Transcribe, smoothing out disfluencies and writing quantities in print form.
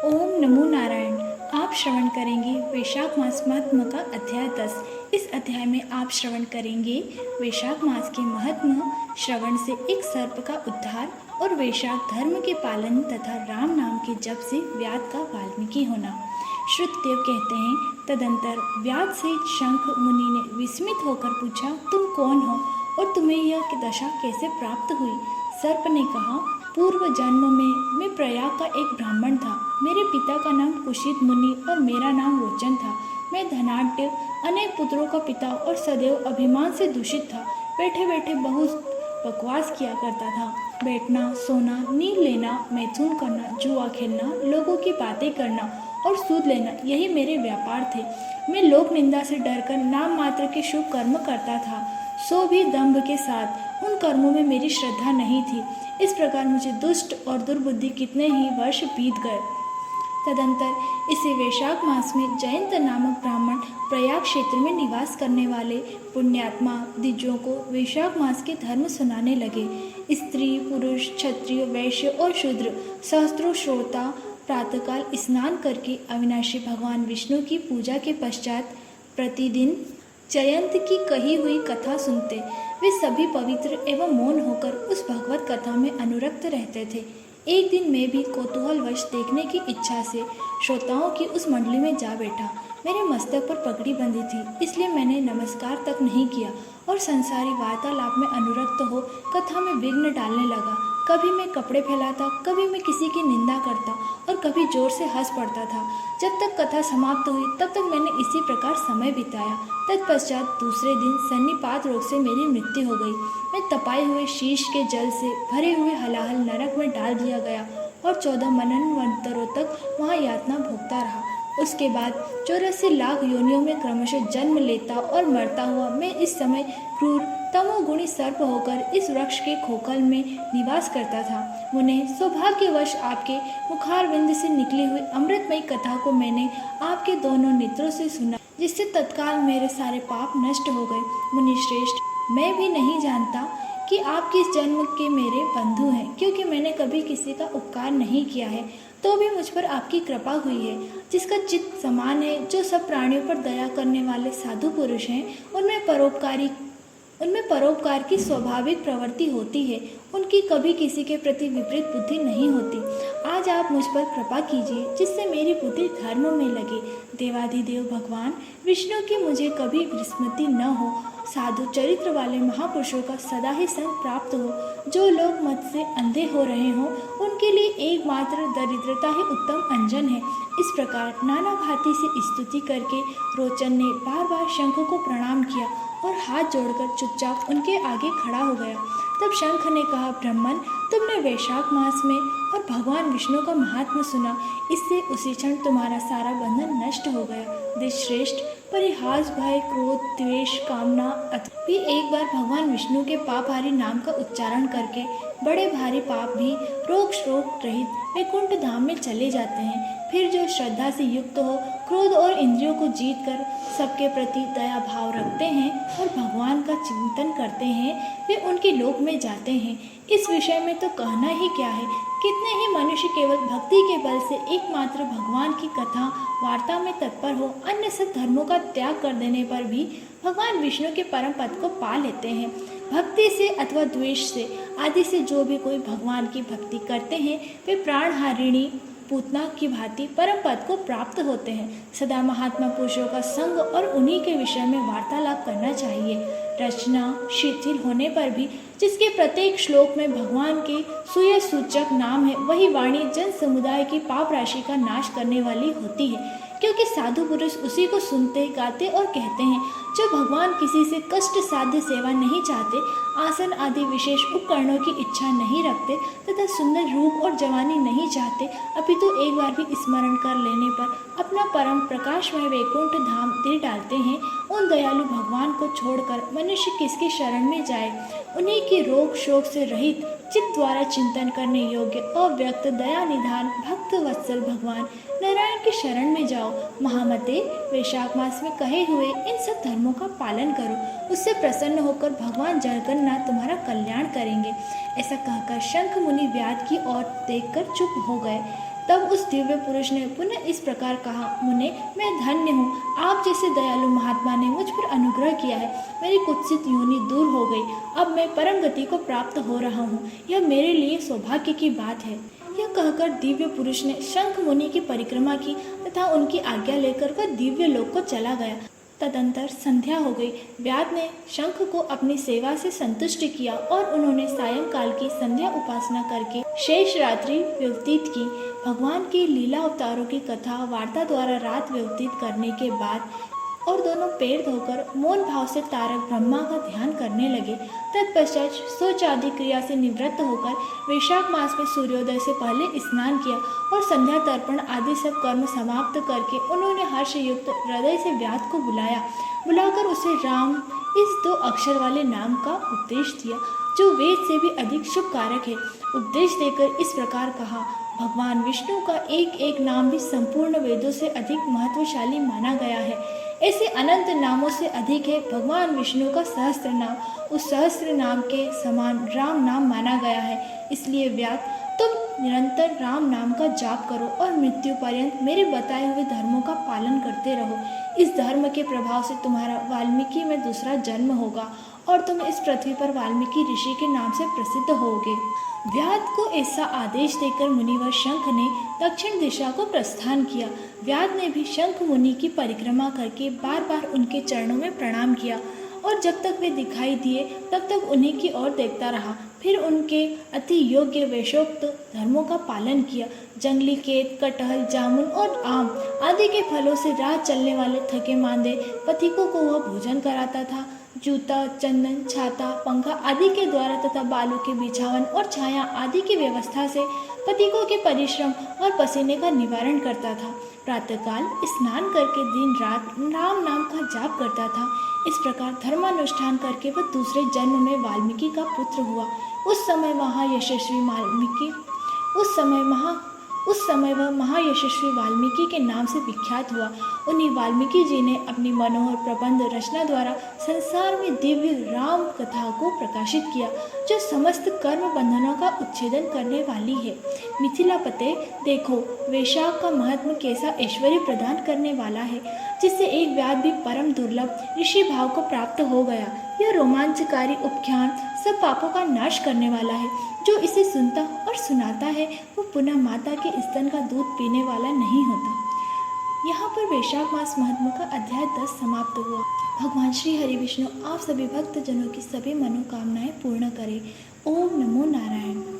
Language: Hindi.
ओम नमो नारायण। आप श्रवण करेंगे वैशाख मास महात्म का अध्याय 10। इस अध्याय में आप श्रवण करेंगे वैशाख मास के महात्म, श्रवण से एक सर्प का उद्धार और वैशाख धर्म के पालन तथा राम नाम के जप से व्याध का वाल्मीकि होना। श्रुतदेव कहते हैं, तदंतर व्याध से शंख मुनि ने विस्मित होकर पूछा, तुम कौन हो और तुम्हें यह दशा कैसे प्राप्त हुई? सर्प ने कहा, पूर्व जन्म में मैं प्रयाग का एक ब्राह्मण था। मेरे पिता का नाम कुशित मुनि और मेरा नाम रोचन था। मैं धनाढ्य, अनेक पुत्रों का पिता और सदैव अभिमान से दूषित था। बैठे बैठे बहुत बकवास किया करता था। बैठना, सोना, नींद लेना, मैथुन करना, जुआ खेलना, लोगों की बातें करना और सूद लेना, यही मेरे व्यापार थे। मैं लोक निंदा से डरकर नाम मात्र के शुभ कर्म करता था, सो भी दंभ के साथ। उन कर्मों में मेरी श्रद्धा नहीं थी। इस प्रकार मुझे दुष्ट और दुर्बुद्धि कितने ही वर्ष बीत गए। तदंतर इसी वैशाख मास में जयंत नामक ब्राह्मण प्रयाग क्षेत्र में निवास करने वाले पुण्यात्मा द्विजों को वैशाख मास के धर्म सुनाने लगे। स्त्री, पुरुष, क्षत्रिय, वैश्य और शूद्र सहस्त्रों श्रोता प्रातःकाल स्नान करके अविनाशी भगवान विष्णु की पूजा के पश्चात प्रतिदिन जयंत की कही हुई कथा सुनते। वे सभी पवित्र एवं मौन होकर उस भगवत कथा में अनुरक्त रहते थे। एक दिन मैं भी कौतूहलवश देखने की इच्छा से श्रोताओं की उस मंडली में जा बैठा। मेरे मस्तक पर पगड़ी बंधी थी, इसलिए मैंने नमस्कार तक नहीं किया और संसारी वार्तालाप में अनुरक्त हो कथा में विघ्न डालने लगा। कभी मैं कपड़े फैलाता, कभी मैं किसी की निंदा करता और कभी जोर से हंस पड़ता था। जब तक कथा समाप्त हुई तब तक मैंने इसी प्रकार समय बिताया। तत्पश्चात दूसरे दिन सन्निपात रोग से मेरी मृत्यु हो गई। मैं तपाए हुए शीश के जल से भरे हुए हलाहल नरक में डाल दिया गया और 14 मनन्वंतरों तक वहाँ यातना भोगता रहा। उसके बाद 84 लाख योनियों में क्रमशः जन्म लेता और मरता हुआ मैं इस समय क्रूर तमोगुणी सर्प होकर इस वृक्ष के खोखल में निवास करता था। मुने, सौभाग्यवश आपके मुखारविंद से निकली हुई अमृतमयी कथा को मैंने आपके दोनों नेत्रों से सुना, जिससे तत्काल मेरे सारे पाप नष्ट हो गए। मुनि श्रेष्ठ, मैं भी नहीं जानता कि आप किस जन्म के मेरे बंधु हैं, क्योंकि मैंने कभी किसी का उपकार नहीं किया है, तो भी मुझ पर आपकी कृपा हुई है। जिसका चित्त समान है, जो सब प्राणियों पर दया करने वाले साधु पुरुष हैं, उनमें परोपकार की स्वाभाविक प्रवृत्ति होती है। उनकी कभी किसी के प्रति विपरीत बुद्धि नहीं होती। आज आप मुझ पर कृपा कीजिए, जिससे मेरी बुद्धि धर्म में लगे। देवाधिदेव भगवान विष्णु की मुझे कभी विस्मृति न हो। साधु चरित्र वाले महापुरुषों का सदा ही संग प्राप्त हो। जो लोग मत से अंधे हो रहे हों, उनके लिए एकमात्र दरिद्रता ही उत्तम अंजन है। इस प्रकार नाना भांति से स्तुति करके रोचन ने बार बार शंख को प्रणाम किया और हाथ जोड़कर चुपचाप उनके आगे खड़ा हो गया। तब शंख ने कहा, ब्राह्मण, तुमने वैशाख मास में और भगवान विष्णु का महात्म्य सुना, इससे उसी क्षण तुम्हारा सारा बंधन नष्ट हो गया। द्विजश्रेष्ठ, परिहास, भय, क्रोध, द्वेष, कामना अथवा भी एक बार भगवान विष्णु के पापहारी नाम का उच्चारण करके बड़े भारी पाप भी रोग शोक रहित वैकुंठ धाम में चले जाते हैं। फिर जो श्रद्धा से युक्त हो, क्रोध और इंद्रियों को जीत कर सबके प्रति दया भाव रखते हैं और भगवान का चिंतन करते हैं, वे उनके लोक में जाते हैं। इस विषय में तो कहना ही क्या है। कितने ही मनुष्य केवल भक्ति के बल से एकमात्र भगवान की कथा वार्ता में तत्पर हो, अन्य सब धर्मों का त्याग कर देने पर भी भगवान विष्णु के परम पद को पा लेते हैं। भक्ति से अथवा द्वेष से आदि से जो भी कोई भगवान की भक्ति करते हैं, वे प्राणहारिणी पूतना की भांति परम पद को प्राप्त होते हैं। सदा महात्मा पुरुषों का संग और उन्हीं के विषय में वार्तालाप करना चाहिए। रचना शिथिल होने पर भी जिसके प्रत्येक श्लोक में भगवान के सुय सूचक नाम है, वही वाणी जन समुदाय की पाप राशि का नाश करने वाली होती है, क्योंकि साधु पुरुष उसी को सुनते, गाते और कहते हैं। जो भगवान किसी से कष्ट साध्य सेवा नहीं चाहते, आसन आदि विशेष उपकरणों की इच्छा नहीं रखते तथा सुंदर रूप और जवानी नहीं चाहते, अपितु एक बार भी स्मरण कर लेने पर अपना परम प्रकाशमय वैकुंठ धाम दे डालते हैं, उन दयालु भगवान को छोड़कर मनुष्य किसकी शरण में जाए। उन्हीं की रोग शोक से रहित चित्त द्वारा चिंतन करने योग्य अव्यक्त दया निधान भक्त वत्सल भगवान नारायण की शरण में जाओ। महामते, वैशाख मास में कहे हुए इन सब धर्मों का पालन करो, उससे प्रसन्न होकर भगवान जगन्नाथ तुम्हारा कल्याण करेंगे। ऐसा कहकर शंख मुनि व्याध की ओर देखकर चुप हो गए। तब उस दिव्य पुरुष ने पुनः इस प्रकार कहा, मुने, मैं धन्य हूँ, आप जैसे दयालु महात्मा ने मुझ पर अनुग्रह किया है। मेरी कुत्सित योनि दूर हो गई, अब मैं परम गति को प्राप्त हो रहा हूँ। यह मेरे लिए सौभाग्य की बात है। यह कहकर दिव्य पुरुष ने शंख मुनि की परिक्रमा की तथा उनकी आज्ञा लेकर वह दिव्य लोक को चला गया। तदंतर संध्या हो गई। व्याध ने शंख को अपनी सेवा से संतुष्ट किया और उन्होंने सायंकाल की संध्या उपासना करके शेष रात्रि व्यतीत की। भगवान की लीला अवतारों की कथा वार्ता द्वारा रात व्यतीत करने के बाद और दोनों पैर धोकर मौन भाव से तारक ब्रह्मा का ध्यान करने लगे। तत्पश्चात शौच आदि क्रिया से निवृत्त होकर वैशाख मास में सूर्योदय से पहले स्नान किया और संध्या तर्पण आदि सब कर्म समाप्त करके उन्होंने हर्षयुक्त हृदय से व्याध को बुलाकर उसे राम इस 2 अक्षर वाले नाम का उपदेश दिया, जो वेद से भी अधिक शुभ कारक है। उपदेश देकर इस प्रकार कहा, भगवान विष्णु का एक एक नाम भी संपूर्ण वेदों से अधिक महत्वशाली माना गया है। ऐसे अनंत नामों से अधिक है भगवान विष्णु का सहस्त्र नाम, उस सहस्त्र नाम के समान राम नाम माना गया है। इसलिए व्याध, तुम निरंतर राम नाम का जाप करो और मृत्यु पर्यंत मेरे बताए हुए धर्मों का पालन करते रहो। इस धर्म के प्रभाव से तुम्हारा वाल्मीकि में दूसरा जन्म होगा और तुम इस पृथ्वी पर वाल्मीकि ऋषि के नाम से प्रसिद्ध होगे। व्याध को ऐसा आदेश देकर मुनिवर शंख ने दक्षिण दिशा को प्रस्थान किया। व्याध ने भी शंख मुनि की परिक्रमा करके बार बार उनके चरणों में प्रणाम किया और जब तक वे दिखाई दिए तब तक उन्हीं की ओर देखता रहा। फिर उनके अति योग्य वैशोक्त धर्मों का पालन किया। जंगली केत, कटहल, जामुन और आम आदि के फलों से राह चलने वाले थके मांदे पथिकों को वह भोजन कराता था। जूता, चंदन, छाता, पंखा आदि के द्वारा तथा बालू के बिछावन और छाया आदि की व्यवस्था से पथिकों के परिश्रम और पसीने का निवारण करता था। प्रातःकाल स्नान करके दिन रात राम नाम का जाप करता था। इस प्रकार धर्मानुष्ठान करके वह दूसरे जन्म में वाल्मीकि का पुत्र हुआ। उस समय वह महायशस्वी वाल्मीकि के नाम से विख्यात हुआ। उन्हीं वाल्मीकि जी ने अपनी मनोहर प्रबंध रचना द्वारा संसार में दिव्य राम कथा को प्रकाशित किया, जो समस्त कर्म बंधनों का उच्छेदन करने वाली है। मिथिलापते, देखो वैशाख का महात्मा कैसा ऐश्वर्य प्रदान करने वाला है, जिससे एक व्याध भी परम दुर्लभ ऋषि भाव को प्राप्त हो गया। यह रोमांचकारी उपख्यान सब पापों का नाश करने वाला है। जो इसे सुनता और सुनाता है वो पुनः माता के स्तन का दूध पीने वाला नहीं होता। यहाँ पर वैशाख मास महात्मा का अध्याय 10 समाप्त हुआ। भगवान श्री हरि विष्णु आप सभी भक्त जनों की सभी मनोकामनाएं पूर्ण करें। ओम नमो नारायण।